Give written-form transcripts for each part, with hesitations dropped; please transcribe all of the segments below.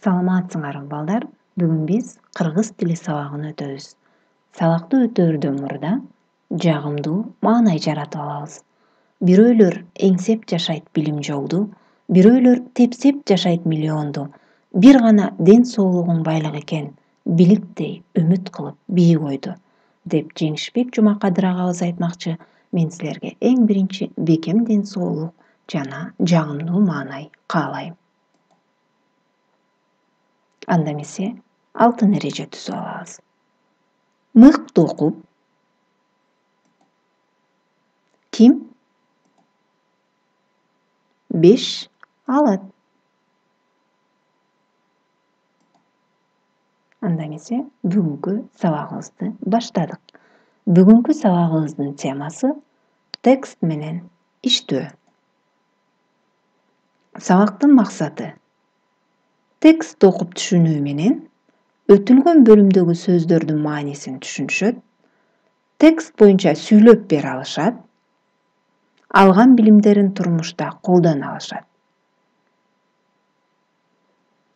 Саламатсыңарбы балдар? Бүгүн биз кыргыз тили сабагын өтөбүз. Сабакты өтөөрдөн мурда жагымдуу маанай жаратып алабыз. Бирөөлөр эңсеп жашайт билим жолду, бирөөлөр тепсеп жашайт миллионду. Бир гана ден соолугуң байлык экен, биликтей үмүт кылып бий койду, деп Жеңишбек Жумакадыр агабыз айтмакчы. Мен силерге эң биринчи бекем ден соолук жана жагымдуу маанай каалайм. Анда эмесе алтын эреже түзүп алабыз. Мыкты окуп ким 5 алат? Анда эмесе бүгүнкү сабагыбызды баштадык. Бүгүнкү сабагыбыздын темасы текст менен иштөө. Сабактын максаты текст окуп түшүнүү менен өтүлгөн бөлүмдөгү сөздөрдүн маанисин түшүнүшөт, текст боюнча сүйлөп бере алышат, алган билимдерин турмушта колдоно алышат.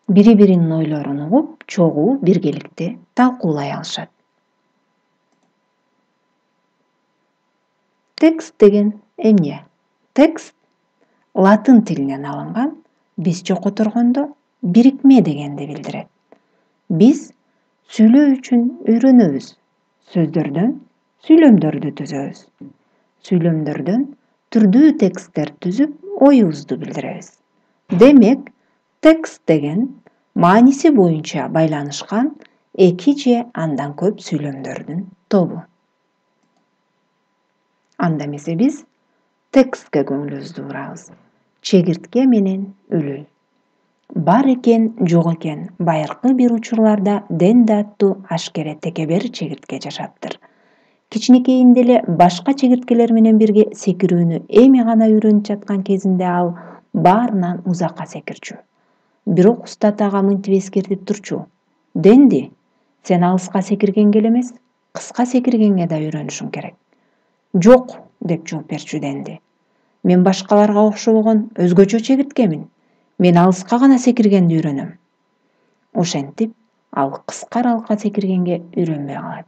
Бири-биринин ойлорун угуп, чогуу биргеликте талкуулай алышат. Текст деген эмне? Текст латын тилинен алынган, бизче которгондо бирикме дегенди билдирет. Биз сүйлөө үчүн үйрөнөбүз. Сөздөрдөн сүйлөмдөрдү түзөбүз. Сүйлөмдөрдөн түрдүү тексттер түзүп, оюбузду билдиребиз. Демек, текст деген мааниси боюнча байланышкан эки же андан көп сүйлөмдөрдүн тобу. Анда эмесе биз текстке көңүлүбүздү бурабыз. Чегиртке менен үлүл. Бар экен, жок экен, байыркы бир учурларда Денди аттуу ашкере текебер чегиртке жашаптыр. Кичинекейинде эле башка чегирткелер менен бирге секирүүнү эми гана үйрөнүп жаткан кезинде ал баарынан узакка секирчү. Бирок устат ага мынтип эскертип турчу: "Денди, сен алыска секиргенге эле эмес, кыска секиргенге да үйрөнүшүң керек." "Жок", деп жооп берчү Денди. "Мен башкаларга окшобогон өзгөчө чегирткемин. Мен алыска гана секиргенди үйрөнөм." Ошентип, ал кыска аралыкка секиргенге үйрөнбөй калат.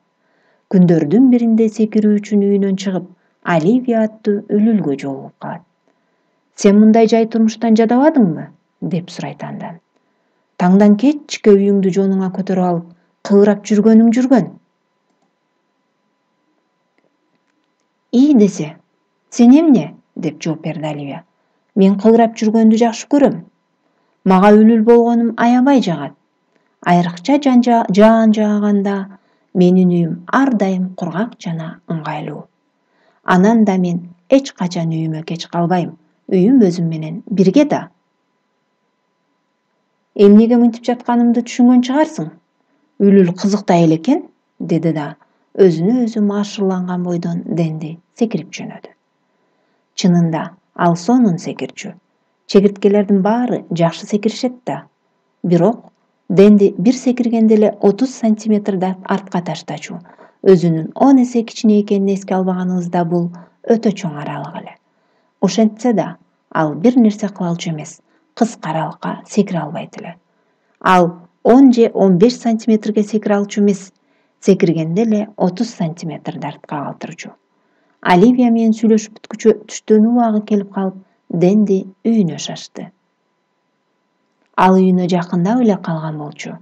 Күндөрдүн биринде секирүү үчүн үйүнөн чыгып, Оливия аттуу үлүлгө жолугуп калат. "Сен мындай жай турмуштан жадабадыңбы?" деп сурайт андан. "Таңдан кечке үйүңдү жонуңа көтөрүп алып, кыбырап жүргөнүң жүргөн." "И десе, сен эмне?" деп жооп берди Оливия. "Мен кыбырап жүргөндү жакшы көрөм. Мага үлүл болгонум аябай жагат. Айрыкча жаан жааганда менин үйүм ар дайым кургак жана ыңгайлуу. Анан да мен эч качан үйүмө кеч калбайм. Үйүм өзүм менен бирге да." "Эмнеге мынтип жатканымды түшүнгөн чыгарсың? Үлүл кызыктай эле экен", деди да өзүнө өзү маашырланган бойдон Денди секирип жөнөдү. Чынында ал сонун секирчү. Чегирткелердин баары жакшы секиришет да. Бирок Денди бир секиргенде эле 30 сантиметрди артка таштачу. Өзүнүн 10 эсе кичине экенин эске албаганыбызда бул өтө чоң аралык эле. Ошентсе да, ал бир нерсе кыла алчу эмес, кыска аралыкка секире албайт эле. Ал 10 же 15 сантиметрге секире алчу эмес, секиргенде эле 30 сантиметрди артка калтырчу. Оливия менен сүйлөшүп бүткүчө түштөн убагы келип калып, Денди үйүнө шашты. Ал үйүнө жакындап эле калган болчу.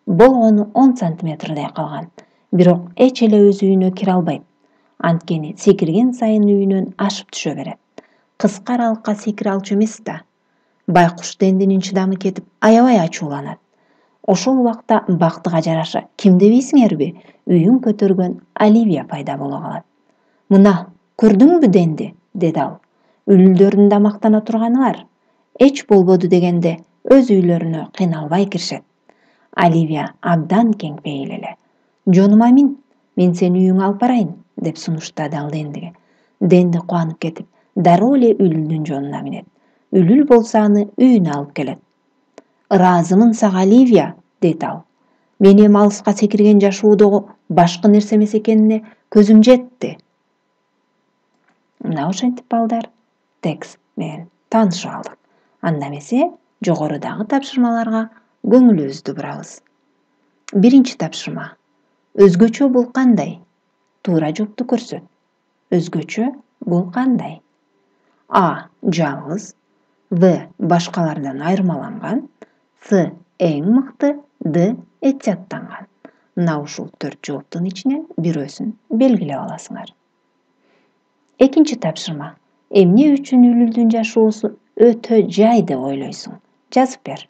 Болгону 10 сантиметрдей калган. Бирок эч эле өз үйүнө кире албайт. Анткени секирген сайын үйүнөн ашып түшө берет. Кыска аралыкка секире алчу эмес да. Байкуш Дендинин чыдамы кетип, аябай ачууланат. Ошол убакта бактыга жараша ким дебейсиңерби, үйүн көтөргөн Оливия пайда боло калат. "Мына, көрдүңбү Денди?" деди ал. "Үлүлдөрдүн да мактана турганы бар. Эч болбоду дегенде өз үйлөрүнө кыйналбай киришет." Оливия абдан кеңпейил эле. "Жонума мин, мен сени үйүңө алып барайын", деп сунуштады ал Дендиге. Денди кубанып кетип, дароо эле үлүлдүн жонуна минет. Үлүл болсо аны үйүнө алып келет. "Ыраазымын сага, Оливия", дейт ал. "Мени эми алыска секирген жашоодогу башкы нерсе эмес экенине көзүм жетти." Мына ошентип балдар, текст менен таанышып алдык. Анда эмесе жогорудагы тапшырмаларга көңүлүбүздү бурабыз. Биринчи тапшырма. Өзгөчө бул кандай? Туура жоопту көрсөт. Өзгөчө бул кандай? А. Жалгыз. В. Башкалардан айырмаланган. С. Эң мыкты. Д. Этияттанган. Мына ушул 4 жооптун ичинен бирөөсүн белгилеп аласыңар. Экинчи тапшырма. Эмне үчүн үлүлдүн жашоосу өтө жай деп ойлойсуң? Жазып бер.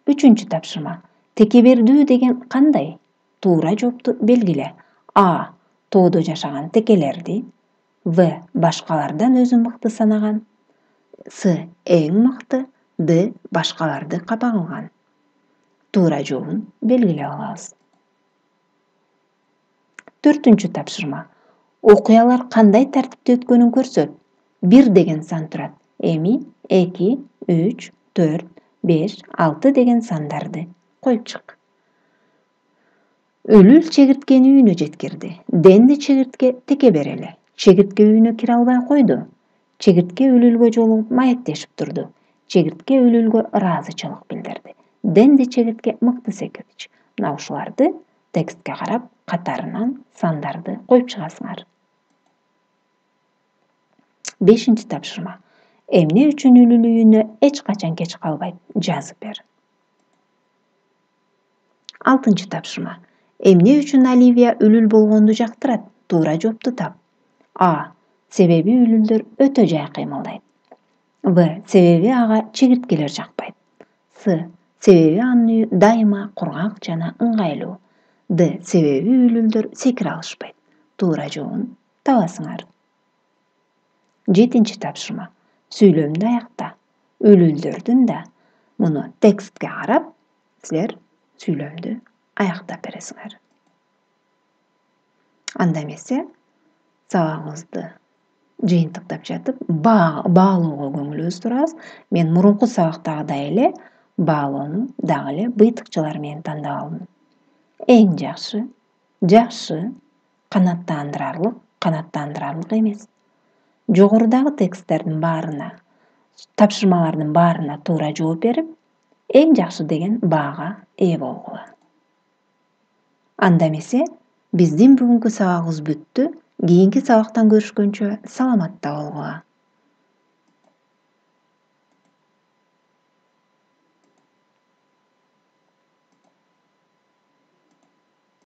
Үчүнчү тапшырма. Текебердүү деген кандай? Туура жоопту белгиле. А. Тоодо жашаган текелерди. В. Башкалардан өзүн мыкты санаган. С. Эң мыкты. Д. Башкаларды капа кылган. Туура жообун белгилеп алабыз. Төртүнчү тапшырма. Окуялар кандай тартипте өткөнүн көрсөт. 1 деген сан турат. Эми 2, 3, 4, 5, 6 деген сандарды коюп чык. Үлүл чегирткени үйүнө жеткирди. Денди чегиртке теке берели. Чегиртке үйүнө кире албай койду. Чегиртке үлүлгө жолугуп маектешип турду. Чегиртке үлүлгө ыраазычылык билдирди. Денди чегиртке мыкты секирчи. Мына ушуларды текстке карап катарынан сандарды коюп чыгасыңар. Бешинчи тапшырма. Эмне үчүн үлүл үйүнө эч качан кеч калбайт? Жазып бер. Алтынчы тапшырма. Эмне үчүн Оливия үлүл болгонду жактырат? Туура жоопту тап. А. Себеби үлүлдөр өтө жай кыймылдайт. В. Себеби ага чегирткелер жакпайт. С. Себеби анын үйү дайыма кургак жана ыңгайлуу. Д. Себеби үлүлдөр секире алышпайт. Туура жообун табасыңар. Жетинчи тапшырма. Сүйлөмдү аякта. Үлүлдөрдүн да муну текстке карап, силер сүйлөмдү аяктап бересиңер. Анда эмесе сабагыбызды жыйынтыктап жатып, баалоого көңүлүбүздү бурабыз. Мен мурунку сабактагыдай эле баалоону дагы эле быйтыкчалар менен тандап алдым. Эң жакшы, жакшы, канаттандырарлык эмес. Жогорудагы тексттердин баарына, тапшырмалардын баарына туура жооп берип, эң жакшы деген баага ээ болгула. Анда эмесе биздин бүгүнкү сабагыбыз бүттү. Кийинки сабактан көрүшкөнчө саламатта болгула.